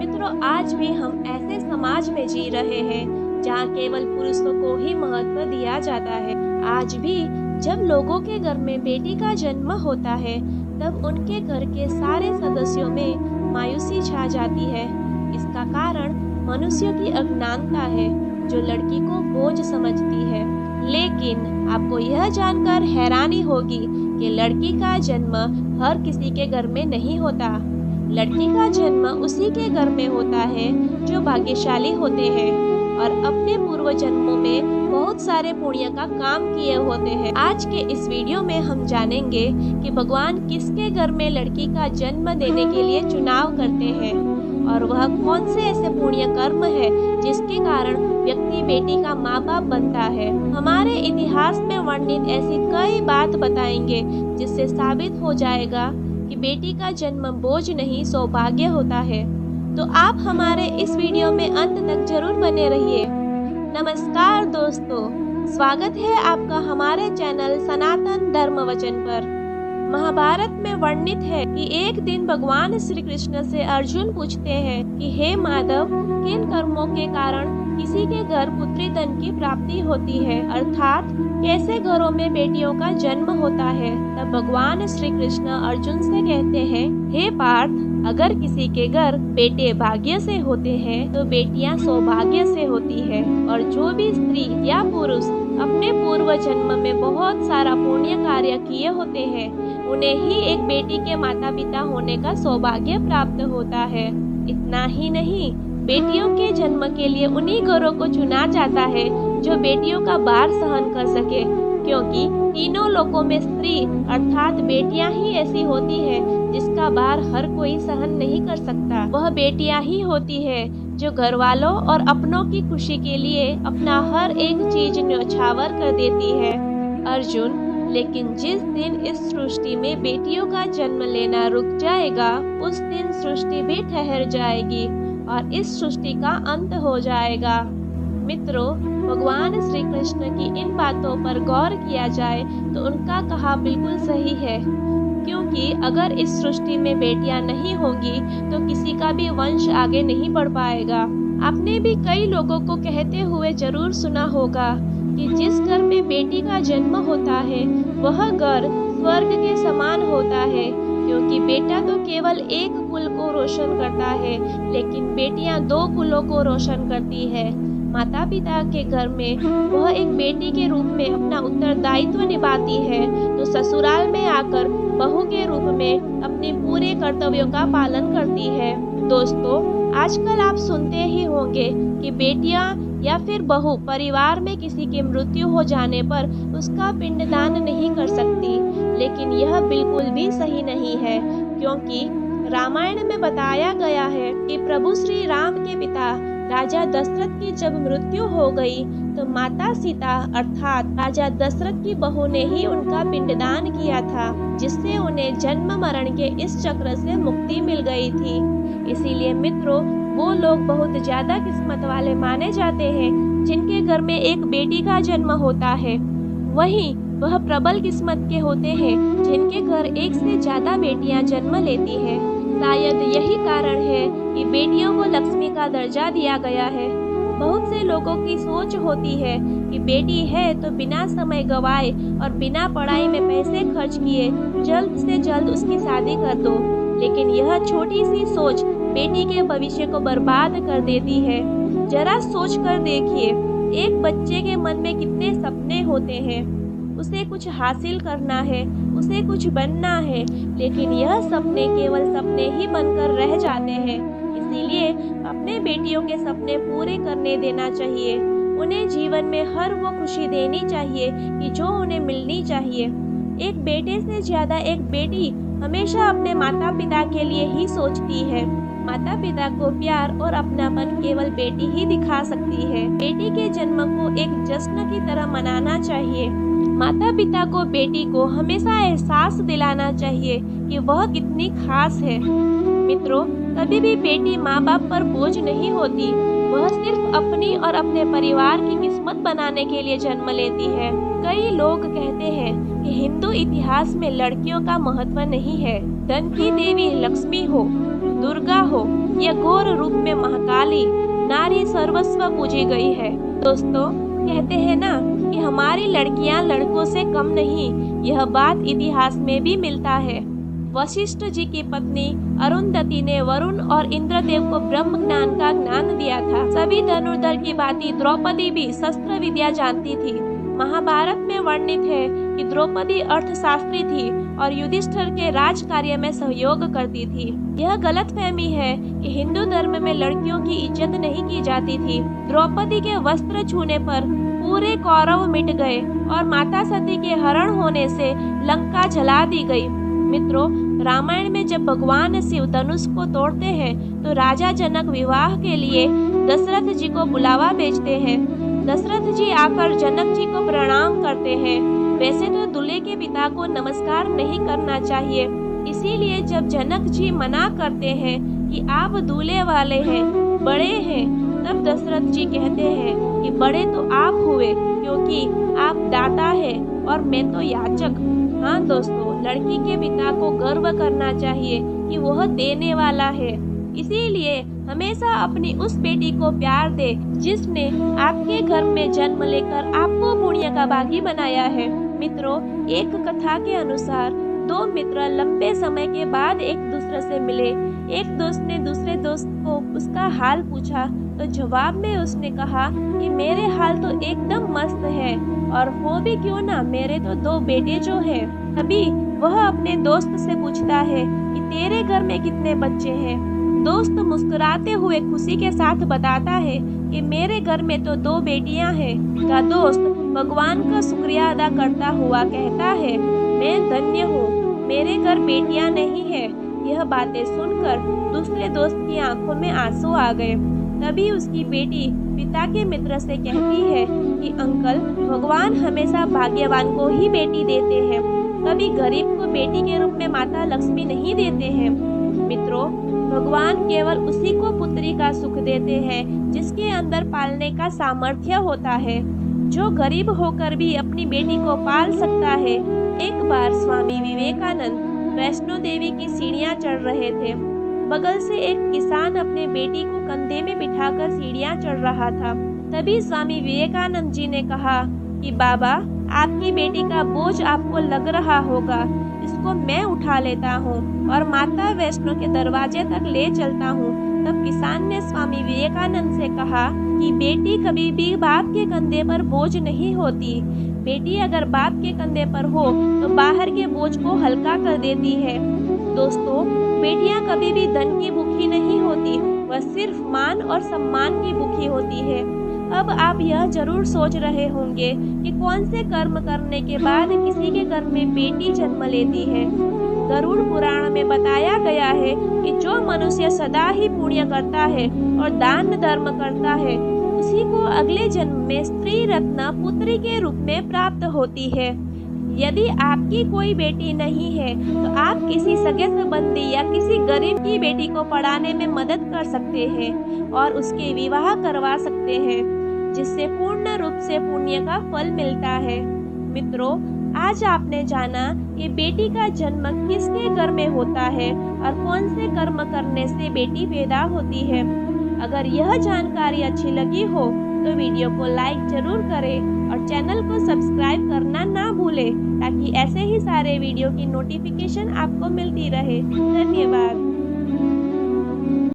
मित्रों, आज भी हम ऐसे समाज में जी रहे हैं जहाँ केवल पुरुषों को ही महत्व दिया जाता है। आज भी जब लोगों के घर में बेटी का जन्म होता है, तब उनके घर के सारे सदस्यों में मायूसी छा जाती है। इसका कारण मनुष्यों की अज्ञानता है, जो लड़की को बोझ समझती है। लेकिन आपको यह जानकर हैरानी होगी कि लड़की का जन्म हर किसी के घर में नहीं होता। लड़की का जन्म उसी के घर में होता है जो भाग्यशाली होते हैं और अपने पूर्व जन्मों में बहुत सारे पुण्य का काम किए होते हैं। आज के इस वीडियो में हम जानेंगे कि भगवान किसके घर में लड़की का जन्म देने के लिए चुनाव करते हैं और वह कौन से ऐसे पुण्य कर्म है जिसके कारण व्यक्ति बेटी का माँ बाप बनता है। हमारे इतिहास में वर्णित ऐसी कई बात बताएंगे जिससे साबित हो जाएगा कि बेटी का जन्म बोझ नहीं सौभाग्य होता है। तो आप हमारे इस वीडियो में अंत तक जरूर बने रहिए। नमस्कार दोस्तों, स्वागत है आपका हमारे चैनल सनातन धर्म वचन पर। महाभारत में वर्णित है कि एक दिन भगवान श्री कृष्ण से अर्जुन पूछते हैं कि हे माधव, किन कर्मों के कारण किसी के घर पुत्री धन की प्राप्ति होती है, अर्थात कैसे घरों में बेटियों का जन्म होता है। तब भगवान श्री कृष्ण अर्जुन से कहते हैं, हे पार्थ, अगर किसी के घर बेटे भाग्य से होते हैं तो बेटियां सौभाग्य से होती है, और जो भी स्त्री या पुरुष अपने पूर्व जन्म में बहुत सारा पुण्य कार्य किए होते हैं, उन्हें ही एक बेटी के माता पिता होने का सौभाग्य प्राप्त होता है। इतना ही नहीं, बेटियों के जन्म के लिए उन्हीं घरों को चुना जाता है जो बेटियों का भार सहन कर सके, क्योंकि तीनों लोकों में स्त्री अर्थात बेटियां ही ऐसी होती है जिसका भार हर कोई सहन नहीं कर सकता। वह बेटियां ही होती है जो घर वालों और अपनों की खुशी के लिए अपना हर एक चीज न्यौछावर कर देती है। अर्जुन, लेकिन जिस दिन इस सृष्टि में बेटियों का जन्म लेना रुक जाएगा, उस दिन सृष्टि भी ठहर जाएगी और इस सृष्टि का अंत हो जाएगा। मित्रों, भगवान श्री कृष्ण की इन बातों पर गौर किया जाए तो उनका कहा बिल्कुल सही है, क्योंकि अगर इस सृष्टि में बेटियां नहीं होंगी तो किसी का भी वंश आगे नहीं बढ़ पाएगा। आपने भी कई लोगों को कहते हुए जरूर सुना होगा कि जिस घर में बेटी का जन्म होता है वह घर स्वर्ग के समान होता है, क्योंकि बेटा तो केवल एक कुल को रोशन करता है, लेकिन बेटियां दो कुलों को रोशन करती है। माता पिता के घर में वह एक बेटी के रूप में अपना उत्तरदायित्व निभाती है, तो ससुराल में आकर बहू के रूप में अपने पूरे कर्तव्यों का पालन करती है। दोस्तों, आजकल आप सुनते ही होंगे कि बेटियां या फिर बहू परिवार में किसी की मृत्यु हो जाने पर उसका पिंडदान नहीं कर सकती, लेकिन यह बिल्कुल भी सही नहीं है, क्योंकि रामायण में बताया गया है कि प्रभु श्री राम के पिता राजा दशरथ की जब मृत्यु हो गई तो माता सीता अर्थात राजा दशरथ की बहू ने ही उनका पिंडदान किया था, जिससे उन्हें जन्म मरण के इस चक्र से मुक्ति मिल गई थी। इसीलिए मित्रों, वो लोग बहुत ज्यादा किस्मत वाले माने जाते हैं जिनके घर में एक बेटी का जन्म होता है। वहीं वह प्रबल किस्मत के होते हैं जिनके घर एक से ज्यादा बेटियां जन्म लेती हैं। शायद यही कारण है कि बेटियों को लक्ष्मी का दर्जा दिया गया है। बहुत से लोगों की सोच होती है कि बेटी है तो बिना समय गवाए और बिना पढ़ाई में पैसे खर्च किए जल्द से जल्द उसकी शादी कर दो, लेकिन यह छोटी सी सोच बेटी के भविष्य को बर्बाद कर देती है। जरा सोच कर देखिए, एक बच्चे के मन में कितने सपने होते हैं। उसे कुछ हासिल करना है, उसे कुछ बनना है, लेकिन यह सपने केवल सपने ही बनकर रह जाते हैं। इसीलिए अपने बेटियों के सपने पूरे करने देना चाहिए। उन्हें जीवन में हर वो खुशी देनी चाहिए कि जो उन्हें मिलनी चाहिए। एक बेटे से ज्यादा एक बेटी हमेशा अपने माता पिता के लिए ही सोचती है। माता पिता को प्यार और अपनापन केवल बेटी ही दिखा सकती है। बेटी के जन्म को एक जश्न की तरह मनाना चाहिए। माता पिता को बेटी को हमेशा एहसास दिलाना चाहिए कि वह कितनी खास है। मित्रों, कभी भी बेटी माँ बाप पर बोझ नहीं होती, वह सिर्फ अपनी और अपने परिवार की किस्मत बनाने के लिए जन्म लेती है। कई लोग कहते हैं कि हिंदू इतिहास में लड़कियों का महत्व नहीं है, धन की देवी लक्ष्मी हो, दुर्गा हो या घोर रूप में महाकाली, नारी सर्वस्व पूजी गई है। दोस्तों, कहते हैं ना कि हमारी लड़कियां लड़कों से कम नहीं। यह बात इतिहास में भी मिलता है। वशिष्ठ जी की पत्नी अरुंधति ने वरुण और इंद्रदेव को ब्रह्म ज्ञान का ज्ञान दिया था। सभी धनुर्धर की भांति द्रौपदी भी शस्त्र विद्या जानती थी। महाभारत में वर्णित है कि द्रौपदी अर्थशास्त्री थी और युधिष्ठिर के राज कार्य में सहयोग करती थी। यह गलतफहमी है कि हिंदू धर्म में लड़कियों की इज्जत नहीं की जाती थी। द्रौपदी के वस्त्र छूने पर पूरे कौरव मिट गए और माता सती के हरण होने से लंका जला दी गई। मित्रों, रामायण में जब भगवान शिव धनुष को तोड़ते हैं तो राजा जनक विवाह के लिए दशरथ जी को बुलावा भेजते हैं। दशरथ जी आकर जनक जी को प्रणाम करते हैं। वैसे तो दूल्हे के पिता को नमस्कार नहीं करना चाहिए, इसीलिए जब जनक जी मना करते हैं कि आप दूल्हे वाले हैं, बड़े हैं, तब दशरथ जी कहते हैं कि बड़े तो आप हुए क्योंकि आप दाता है और मैं तो याचक। हाँ दोस्तों, लड़की के पिता को गर्व करना चाहिए कि वह देने वाला है। इसीलिए हमेशा अपनी उस बेटी को प्यार दे जिसने आपके घर में जन्म लेकर आपको पुण्य का भागी बनाया है। मित्रों, एक कथा के अनुसार दो मित्र लंबे समय के बाद एक दूसरे से मिले। एक दोस्त ने दूसरे दोस्त को उसका हाल पूछा तो जवाब में उसने कहा कि मेरे हाल तो एकदम मस्त है, और वो भी क्यों ना, मेरे तो दो बेटे जो हैं। तभी वह अपने दोस्त से पूछता है कि तेरे घर में कितने बच्चे हैं। दोस्त मुस्कुराते हुए खुशी के साथ बताता है कि मेरे घर में तो दो बेटियां हैं। का दोस्त भगवान का शुक्रिया अदा करता हुआ कहता है, मैं धन्य हूँ, मेरे घर बेटियां नहीं है। यह बातें सुनकर दूसरे दोस्त की आंखों में आंसू आ गए। तभी उसकी बेटी पिता के मित्र से कहती है कि अंकल, भगवान हमेशा भाग्यवान को ही बेटी देते हैं, कभी गरीब को बेटी के रूप में माता लक्ष्मी नहीं देते हैं। मित्रों, भगवान केवल उसी को पुत्री का सुख देते हैं जिसके अंदर पालने का सामर्थ्य होता है, जो गरीब होकर भी अपनी बेटी को पाल सकता है। एक बार स्वामी विवेकानंद वैष्णो देवी की सीढ़ियां चढ़ रहे थे। बगल से एक किसान अपने बेटी को कंधे में बिठाकर सीढ़ियां चढ़ रहा था। तभी स्वामी विवेकानंद जी ने कहा कि बाबा, आपकी बेटी का बोझ आपको लग रहा होगा, इसको मैं उठा लेता हूँ और माता वैष्णो के दरवाजे तक ले चलता हूँ। तब किसान ने स्वामी विवेकानंद से कहा कि बेटी कभी भी बाप के कंधे पर बोझ नहीं होती। बेटी अगर बाप के कंधे पर हो तो बाहर के बोझ को हल्का कर देती है। दोस्तों, बेटियां कभी भी धन की भूखी नहीं होती, वह सिर्फ मान और सम्मान की भूखी होती है। अब आप यह जरूर सोच रहे होंगे कि कौन से कर्म करने के बाद किसी के घर में बेटी जन्म लेती है। गरुड़ पुराण में बताया गया है कि जो मनुष्य सदा ही पुण्य करता है और दान धर्म करता है, उसी को अगले जन्म में स्त्री रत्न पुत्री के रूप में प्राप्त होती है। यदि आपकी कोई बेटी नहीं है तो आप किसी सगे संबंधी या किसी गरीब की बेटी को पढ़ाने में मदद कर सकते हैं और उसके विवाह करवा सकते हैं, जिससे पूर्ण रूप से पुण्य का फल मिलता है। मित्रों, आज आपने जाना कि बेटी का जन्म किसके घर में होता है और कौन से कर्म करने से बेटी पैदा होती है। अगर यह जानकारी अच्छी लगी हो तो वीडियो को लाइक जरूर करें और चैनल को सब्सक्राइब करना ना भूलें, ताकि ऐसे ही सारे वीडियो की नोटिफिकेशन आपको मिलती रहे। धन्यवाद।